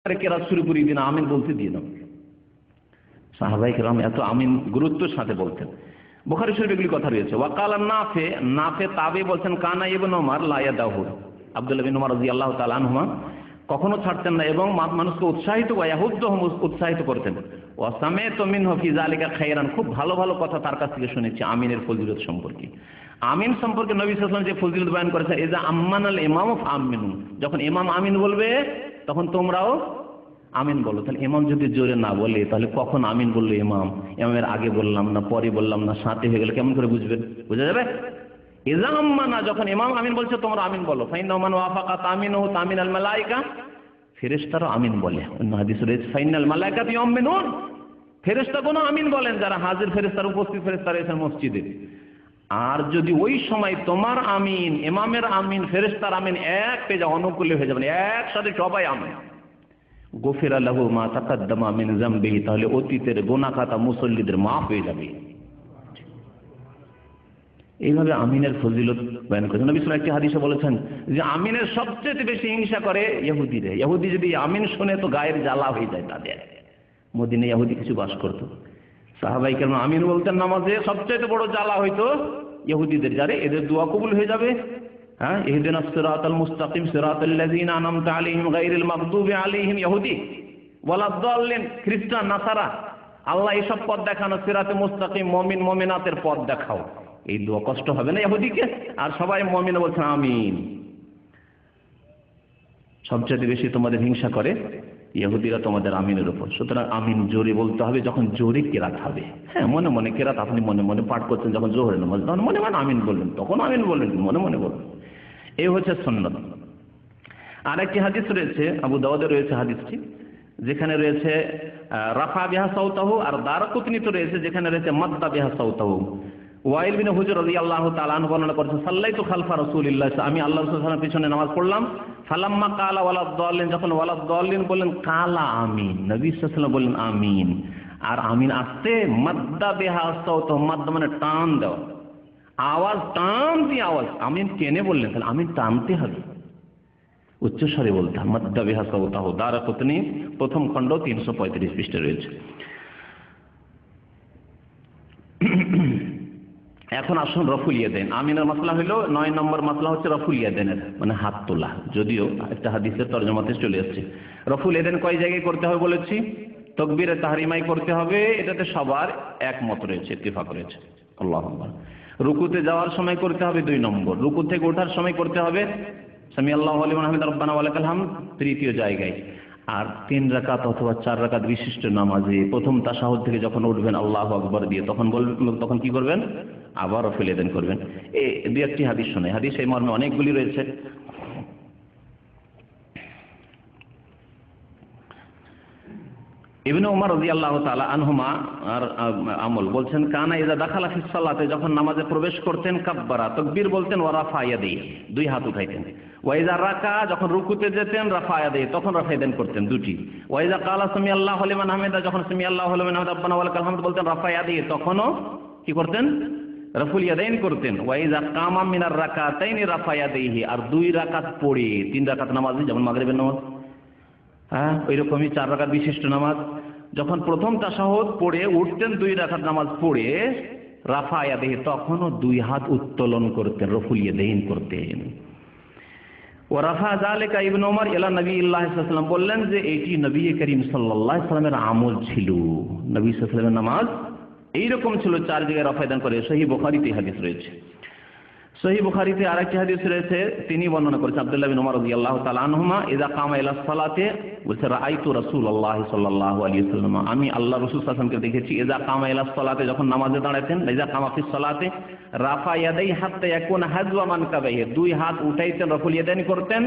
কেরাত শুরু করিয়ে দিন, আমিন বলতে দিয়ে দাও। সাহাবায়ে কেরাম এত আমিন গুরুত্বের সাথে বলতেন। বুখারী শরীফে এগুলি কথা রয়েছে। ওয়াকালা নাফে তাবে বলছেন কানা ইবনে ওমর লা ইয়াদাহু, আব্দুল্লাহ বিন ওমর রাদিয়াল্লাহু তাআলা আনহুমা কখনো ছাড়তেন না এবং মানুষকে উৎসাহিত করতেন। ওয়া সামি'তু মিনহু ফি যালিকা খায়রান, খুব ভালো ভালো কথা তার কাছ থেকে শুনেছি আমিনের ফজিলত সম্পর্কে। আমিন সম্পর্কে নবী সাল্লাল্লাহু আলাইহি ওয়াসাল্লাম যে ফজিলত বয়ান করেছেন, ইজা আম্মানাল ইমামু ফাআমিনু, যখন ইমাম আমিন বলবে তখন তোমরাও আমিন বলো। তাহলে ইমাম যদি জোরে না বলে তাহলে কখন আমিন বললো ইমামের আগে বললাম না পরে বললাম না সাথে হয়ে গেলে কেমন করে বুঝবেন? বোঝা যাবে? ইজা আম্মানা, যখন ইমাম আমিন বলছে তোমরা আমিন বলো। ফাইন্নাহু মান ওয়াফাকা তামিনুহু তামিনাল মালায়েকা, ফেরেশতারা আমিন বলে। অন্য হাদিসে রয়েছে ফাইনাল মালায়েকাতু ইয়ামিনুন, ফেরেশতাগণ আমিন বলেন, যারা হাজির ফেরেশতারা, উপস্থিত ফেরেশতারা এসে মসজিদে। আর যদি ওই সময় তোমার আমিন, ইমামের আমিন, ফেরেশতার আমিন এক পেজে অনুকূলে হয়ে যাবে, একসাথে সবাই আমিন, গফিরা লাহু মা তাকাদ্দামা মিন যামবিহি, তাহলে অতীতের গুনাহ খাতা মুসল্লিদের মাফ হয়ে যাবে। এইভাবে আমিনের ফজিলত বয়ান করেছেন নবী সাল্লাল্লাহু আলাইহি ওয়াসাল্লাম। একটি হাদিসে বলেছেন যে আমিনের সবচেয়ে বেশি হিংসা করে ইহুদিরা। ইহুদি যদি আমিন শুনে তো গায়ের জ্বালা হয়ে যায় তাদের। মদিনায় ইহুদি কিছু বাস করত, সাহাবায়ে কেরাম আমিন বলতেন নামাজে, সবচেয়ে বড় জ্বালা হইতো ইহুদিদের, যারে এদের দোয়া কবুল হয়ে যাবে। হ্যাঁ, ইহদিনাস সিরাতাল মুস্তাকিম সিরাতাল লাযিনা আনআমতা আলাইহিম গায়রিল মাগদুবি আলাইহিম, ইহুদি ওয়ালাদ-দাল্লিন, খ্রিস্টান নাসারা, আল্লাহ এসব পথ দেখানো, সিরাতে মুস্তাকিম, মুমিন মুমিনাতের পথ দেখাও। এই দোয়া কষ্ট হবে না ইহুদিকে? আর সবাই মুমিন বলছেন আমিন। সবচেয়ে বেশি তোমাদের হিংসা করে ইহুদিরা তোমাদের আমিনের উপর। সুতরাং আমিন জোরে বলতে হবে, যখন জোরে কেরাত হবে। হ্যাঁ, মনে মনে কেরাত আপনি মনে মনে পাঠ করছেন, যখন জোহরের নামাজ তখন মনে মনে আমিন বললেন, তখন আমিন বললেন, মনে মনে বললেন। এই হচ্ছে সুন্নাত। আরেকটি হাদিস রয়েছে, আবু দাউদে রয়েছে হাদিসটি, যেখানে রয়েছে রাফা বিহা সাউতাহু, আর দারকুতনিতে রয়েছে যেখানে রয়েছে মাদ্দা বিহা সাউতাহু। ওয়াইল বিন হুজর রাদিয়াল্লাহু তাআলা আনহু বর্ণনা করেছেন, সাল্লাইতু খালফা রাসূলিল্লাহ, আমি আল্লাহ রাসূল সাল্লাল্লাহু আলাইহি ওয়াসাল্লামের পিছনে নামাজ পড়লাম। ফালাম্মা কালা ওয়ালাদ-দাল্লিন, যখন ওয়ালাদ-দাল্লিন বললেন কালা আমিন, নবী সাল্লাল্লাহু আলাইহি ওয়াসাল্লাম বললেন আমিন। আর আমিন আসতে মাদ্দা বিহা সাউতাহু, মাদ্দা মানে টান দাও, আওয়াজ টান দিয়ে আওয়াজ, আমিন টেনে বললেন, তাহলে আমিন টানতে হবে, উচ্চস্বরে বলতে হবে। মাদ্দা বিহা সাউতাহু, দারকুতনি প্রথম খণ্ড 335 পৃষ্ঠাে রয়েছে। এখন আসুন রফুল ইয়াদাইন। আমিনের মাসলা হলো 9 নম্বর মাসলা হচ্ছে রফুল ইয়াদাইনের, মানে হাত তোলা। যদিও একটা হাদিসের তরজমাতে চলে আসছে রফুল ইয়াদাইন কয় জায়গায় করতে হবে বলেছি। তাকবীরে তাহরিমায় করতে হবে, এটাতে সবার একমত রয়েছে, ইত্তেফাক রয়েছে। আল্লাহু আকবার। রুকুতে যাওয়ার সময় করতে হবে 2 নম্বর, রুকু থেকে ওঠার সময় করতে হবে সামি আল্লাহু লিমান হামিদা রব্বানা ওয়া লাকাল হামদ তৃতীয় জায়গায়। আর 3 রাকাত অথবা 4 রাকাত বিশিষ্ট নামাজে প্রথম তাশাহুদ থেকে যখন উঠবেন আল্লাহু আকবার দিয়ে, তখন কি করবেন? আবার রফুল ইয়াদাইন করবেন। এই 2-1টি হাদিস শোনাই। হাদিস এই মর্মে অনেকগুলি রয়েছে। ইবনে ওমর রাদিয়াল্লাহু তাআলা আনহুমা আর আমল বলছেন, কানা ইযা দাখালা ফিস সালাতে, যখন নামাজে প্রবেশ করতেন কাব্বারা, তাকবীর বলতেন, ওয়া রাফা ইয়াদাইহি, 2 হাত উঠাইতেন। ওয়া ইযা রাকা, যখন রুকুতে যেতেন রাফা ইয়াদাইহি, তখন রাফা ইয়াদাইন করতেন 2টি। ওয়া ইযা ক্বালা সামি আল্লাহু লিমান হামিদা, যখন সামি আল্লাহু লিমান হামিদা রব্বানা ওয়া লাকাল হামদ বলতেন রাফা ইয়াদাইহি, তখনও কি করতেন? রফুল ইয়াদাইন করতেন। ওয়া ইযা কামা মিনার রাকাতাইনি রাফা ইয়াদাইহি, আর 2 রাকাত পড়ে, 3 রাকাত নামাজে যেমন মাগরিবের নামাজ, হ্যাঁ ওইরকমই 4 রাকাত বিশিষ্ট নামাজ, যখন প্রথম তাশাহুদ পড়ে উঠতেন 2 রাকাত নামাজ পড়ে রাফা ইয়াদাইহি, তখনও 2 হাত উত্তোলন করতেন, রফুল ইয়াদাইন করতেন। ওয়া রাফা যালিকা ইবনে ওমর ইলা নবিয়্যিল্লাহ সাল্লাল্লাহু আলাইহি ওয়াসাল্লাম, বললেন যে এটি নবী করিম সাল্লাল্লাহু আলাইহি ওয়াসাল্লামের আমল ছিল। নবী সাল্লাল্লাহু আলাইহি ওয়াসাল্লামের নামাজ এইরকম ছিল, 4 জায়গায় রাফা ইয়াদাইন করে। সহিহ বুখারীতে হাদিস রয়েছে। সহিহ বুখারীতে আরেকটি হাদিস রয়েছে, তিনি বর্ণনা করেছেন আব্দুল্লাহ বিন ওমর রাদিয়াল্লাহু তাআলা আনহুমা, ইযা কামা ইলা সালাতে, বলছে রাআইতু রাসূলুল্লাহ সাল্লাল্লাহু আলাইহি ওয়াসাল্লাম, আমি আল্লাহ রাসূল সাল্লাল্লাহু আলাইহি ওয়াসাল্লামকে দেখেছি, ইযা কামা ইলা সালাতে, যখন নামাজে দাঁড়াতেন, ইযা কামা ফিস সালাতে রাফা ইয়াদাইহি হাত্তা ইয়াকুনা হাযওয়া মানকাবাইহি, 2 হাত উঠাইতেন, রফুল ইয়াদাইন করতেন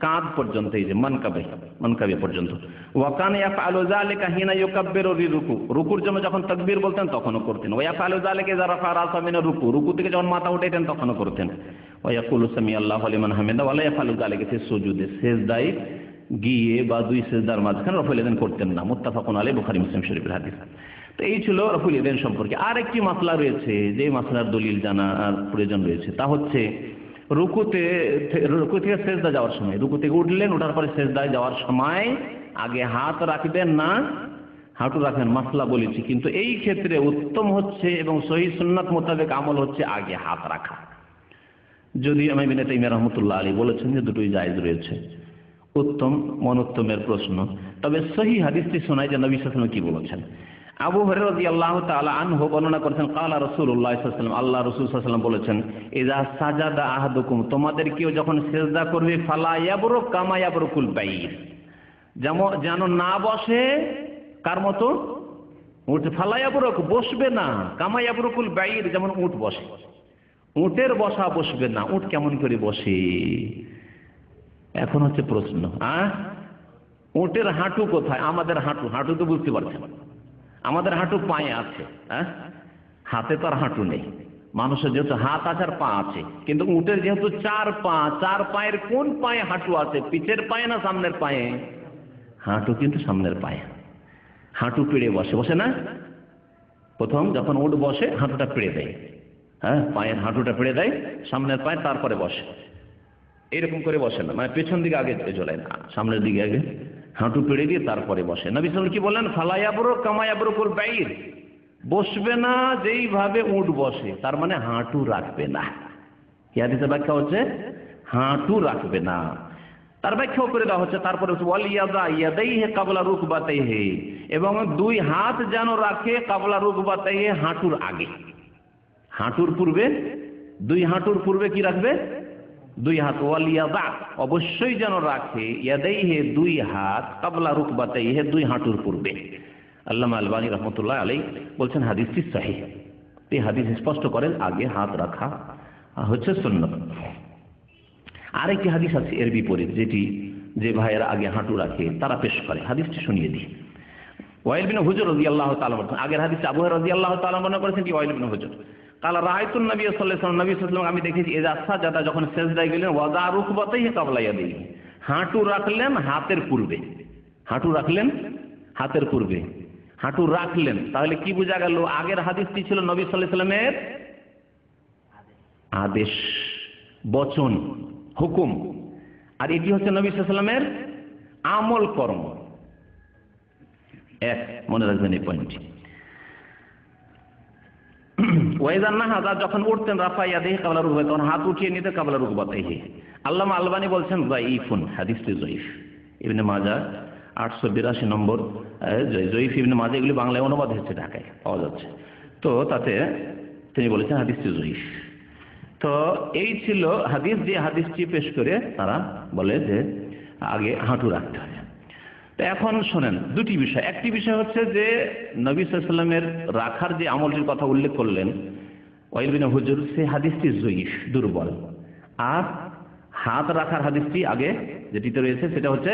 কাঁধ পর্যন্ত, এই যে মানকাবে পর্যন্ত। ওয়া কানা ইয়াফআলু যালিকা হিনা ইউকাব্বিরু লিরুকু, রুকুর জন্য যখন তাকবীর বলতেন তখনও করতেন। ওয়া ইয়াফআলু যালিকা ইযা রাফা রাসা মিনা রুকু, রুকু থেকে যখন মাথা উঠাইতেন তখনও করতেন। ওয়া ইয়াকুলু সামি আল্লাহু লিমান হামিদা ওয়া লা ইয়াফআলু যালিকা ফি সুজুদে, সেজদায় গিয়ে বা 2 সেজদার মাঝখানে রফুল ইয়াদাইন করতেন না। মুত্তাফাকুন আলাইহি, বুখারী মুসলিম শরীফের হাদিস। তো এই ছিল রফুল ইয়াদাইন সম্পর্কে। আরেকটি মাসলা রয়েছে, যে মাসলার দলিল জানার প্রয়োজন রয়েছে, তা হচ্ছে রুকু থেকে সেজদা যাওয়ার সময়, রুকু থেকে উঠলেন, ওঠার পরে সেজদায় যাওয়ার সময় আগে হাত রাখবেন না হাঁটু রাখেন, মাসলা বলেছি। কিন্তু এই ক্ষেত্রে উত্তম হচ্ছে এবং সহিহ সুন্নাত মোতাবেক আমল হচ্ছে আগে হাত রাখা। যদি ইমাম ইবনে তাইমিয়া রাহমাতুল্লাহ আলাইহি বলেছেন যে দুটোই জায়েজ রয়েছে, উত্তম মনোত্তমের প্রশ্ন। তবে সহিহ হাদিসটি শোনায় যে নবী সাল্লাল্লাহু আলাইহি ওয়াসাল্লাম কি বলেছেন। আবু হুরায়রা রাদিয়াল্লাহু তাআলা আনহু বর্ণনা করেছেন, ক্বালা রাসূলুল্লাহ সাল্লাল্লাহু আলাইহি ওয়াসাল্লাম, আল্লাহ রাসূল সাল্লাল্লাহু আলাইহি ওয়াসাল্লাম বলেছেন, ইযা সাজাদা আহাদুকুম, তোমাদের কেউ যখন সিজদা করবে, ফালা ইয়াবরুক কামা ইয়াবরুকুল বাইর, যেন না বসে কার মতো, উট। ফালা ইয়াবরুক, বসবে না, কামা ইয়াবরুকুল বাইর, যেমন উট বসে। উটের বসা বসবে না। উট কেমন করে বসে এখন হচ্ছে প্রশ্ন। উটের হাঁটু কোথায়? আমাদের হাঁটু, হাঁটু তো বুঝতে পারছেন, আমাদের হাঁটু পায়ে আছে, হাতে তো আর হাঁটু নেই। মানুষের যেহেতু হাত আছে আর পা আছে, কিন্তু উটের যেহেতু চার পা, চার পায়ের কোন পায়ে হাঁটু আছে? পিছের পায়ে না সামনের পায়ে? হাঁটু কিন্তু সামনের পায়ে। হাঁটু পেড়ে বসে, বসে না? প্রথম যখন উট বসে হাঁটুটা পেড়ে দেয়, পায়ের হাঁটুটা পেড়ে দেয় সামনের পায়ে, তারপরে বসে। এরকম করে বসে না, মানে পেছন দিকে আগে চলে না, সামনের দিকে আগে হাঁটু পেড়ে দিয়ে তারপরে বসে। নবী সাল্লাল্লাহু আলাইহি ওয়াসাল্লাম কি বললেন? ফালা ইয়াবরুক কামা ইয়াবরুকুল বাইর, বসবে না যেইভাবে উট বসে, তার মানে হাঁটু রাখবে না। এই হাদিসের ব্যাখ্যা হচ্ছে হাঁটু রাখবে না। তার ব্যাখ্যাও করে দেওয়া হচ্ছে তারপরে ওয়াল ইয়াদা ইয়াদাইহি কাবলা রুকবাতাইহি, এবং দুই হাত যেন রাখে কাবলা রুকবাতাইহি, হাঁটুর আগে, হাঁটুর পূর্বে, দুই হাঁটুর পূর্বে কি রাখবে? দুই হাত। ওয়াল ইয়াদা, অবশ্যই যেন রাখে, ইয়াদাইহি, দুই হাত, কাবলা রুকবাতাইহি, দুই হাঁটুর পূর্বে। আল্লামা আলবানী রাহমাতুল্লাহ আলাইহি বলছেন হাদিসটি সহিহ। এই হাদিস স্পষ্ট করেন আগে হাত রাখা হচ্ছে সুন্নাত। আরেকটি হাদিস আছে এর বিপরীত, যেটি যে ভাইয়েরা আগে হাঁটু রাখে তারা পেশ করে। হাদিসটি শুনিয়ে দিই। ওয়াইল বিন হুজর রাদিয়াল্লাহু তাআলা বলেন, আগের হাদিসে আবু হুরায়রা রাদিয়াল্লাহু তাআলা বর্ণনা করেছেন কি ওয়াইল বিন হুজর কাল রাআইতুন নবী সাল্লাল্লাহু আলাইহি ওয়াসাল্লাম, নবী সাল্লাল্লাহু আলাইহি ওয়াসাল্লাম আমি দেখেছি, ইযা সাজাদা, যখন সিজদায় গেলেন, ওয়াদা রুকবাতাইহি কাবলা ইয়াদাইহি, হাঁটু রাখলেন হাতের পূর্বে, হাঁটু রাখলেন হাতের পূর্বে, হাঁটু রাখলেন। তাহলে কি বোঝা গেল? আগের হাদিসটি ছিল নবী সাল্লাল্লাহু আলাইহি ওয়াসাল্লামের আদেশ, বচন, হুকুম, আর এটি হচ্ছে নবী সাল্লাল্লাহু আলাইহি ওয়াসাল্লামের আমল কর্ম। এক, মনে রাখবেন এই পয়েন্টটি। ওয়াইজান নাহাদা, যখন উঠতেন, রাফা ইয়াদাইহি কাবলা রুকবাতাইহি, তখন হাত উঠিয়ে নিতে কাবলা রুকবাতাইহি। আল্লামা আলবানী বলছেন যায়িফুন, হাদিসটি যায়িফ। ইবনে মাজাহ 882 নম্বর, যায়িফ ইবনে মাজাহ, এগুলি বাংলায় অনুবাদ হচ্ছে, ঢাকায় পাওয়া যাচ্ছে। তো তাতে তিনি বলেছেন হাদিসটি যায়িফ। তো এই ছিল হাদিস, যে হাদিসটি পেশ করে তারা বলে যে আগে হাঁটু রাখতে হবে। তো এখন শোনেন দুটি বিষয়। একটি বিষয় হচ্ছে যে নবী সাল্লাল্লাহু আলাইহি ওয়াসাল্লামের রাখার যে আমলটির কথা উল্লেখ করলেন ওয়াইল বিন হুজর, সেই হাদিসটি যায়িফ, দুর্বল। আর হাত রাখার হাদিসটি আগে যেটিতে রয়েছে সেটা হচ্ছে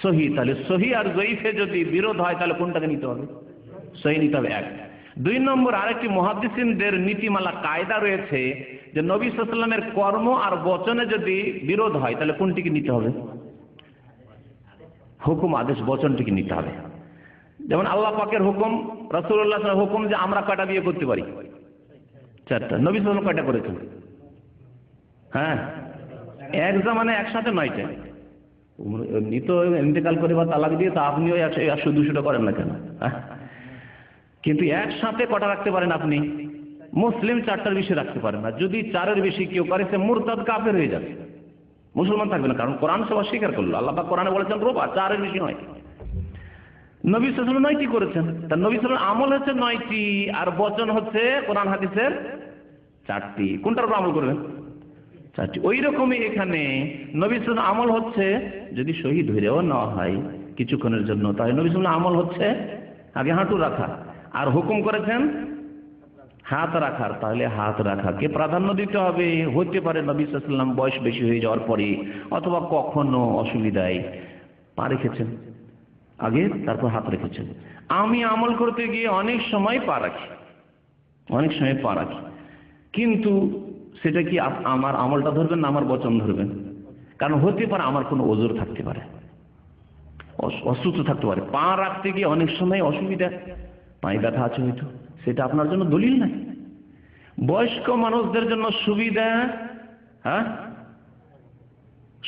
সহিহ। তাহলে সহিহ আর যায়িফে যদি বিরোধ হয় তাহলে কোনটাকে নিতে হবে? সহিহ নিতে হবে। এক। দুই নম্বর, আরেকটি মুহাদ্দিসিনদের নীতিমালা কায়দা রয়েছে যে নবী সাল্লাল্লাহু আলাইহি ওয়াসাল্লামের কর্ম আর বচনে যদি বিরোধ হয় তাহলে কোনটিকে নিতে হবে? হুকুম, আদেশ, বচনটিকে নিতে হবে। যেমন আল্লাহ পাকের হুকুম, রাসূলুল্লাহ সাল্লাল্লাহু আলাইহি ওয়াসাল্লামের হুকুম যে আমরা কয়টা বিয়ে করতে পারি? 4টা। নবী সাল্লাল্লাহু আলাইহি ওয়াসাল্লাম কয়টা করেছেন? এক জামানে একসাথে 9টা। এমনি তো ইন্তেকাল করে বা তালাক দিয়ে, তা আপনিও 100-200টা করেন না কেন? কিন্তু একসাথে কটা রাখতে পারেন আপনি? মুসলিম 4টার বেশি রাখতে পারেন না। যদি 4-এর বেশি কেউ করে সে মুরতাদ, কাফের হয়ে যাবে, মুসলমান থাকবে না। কারণ কোরআন সে অস্বীকার করলো। আল্লাহ পাক কোরআনে বলেছেন রোবা, 4-এর বেশি নয়। নবী সাল্লাল্লাহু আলাইহি ওয়াসাল্লাম 9টি করেছেন। তার নবী সাল্লাল্লাহু আলাইহি ওয়াসাল্লাম আমল হচ্ছে 9টি, আর বচন হচ্ছে কোরআন হাদিসের 4টি। কোনটার উপর আমল করবেন? 4টি। ওই রকমই এখানে নবী সাল্লাল্লাহু আলাইহি ওয়াসাল্লাম আমল হচ্ছে, যদি শহীদ হয়েও নেওয়া হয় কিছুক্ষণের জন্য, তাহলে নবী সাল্লাল্লাহু আলাইহি ওয়াসাল্লাম আমল হচ্ছে আগে হাঁটু রাখা, আর হুকুম করেছেন হাত রাখার। তাহলে হাত রাখাকে প্রাধান্য দিতে হবে। হতে পারে নবী সাল্লাল্লাহু আলাইহি ওয়াসাল্লাম বয়স বেশি হয়ে যাওয়ার পরে, অথবা কখনো অসুবিধায় পা রেখেছেন আগে, তারপর হাত রেখেছেন। আমি আমল করতে গিয়ে অনেক সময় পা রাখি, অনেক সময় পা রাখি, কিন্তু সেটা কি আমার আমলটা ধরবেন না আমার বচন ধরবেন? কারণ হতে পারে আমার কোনো ওজর থাকতে পারে, অসুস্থ থাকতে পারে, পা রাখতে গিয়ে অনেক সময় অসুবিধা, পায়ে ব্যথা আছে হয়তো, সেটা আপনার জন্য দলিল নাই। বয়স্ক মানুষদের জন্য সুবিধা,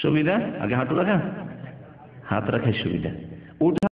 সুবিধা আগে হাঁটু রাখা, হাত রাখার সুবিধা। উঠা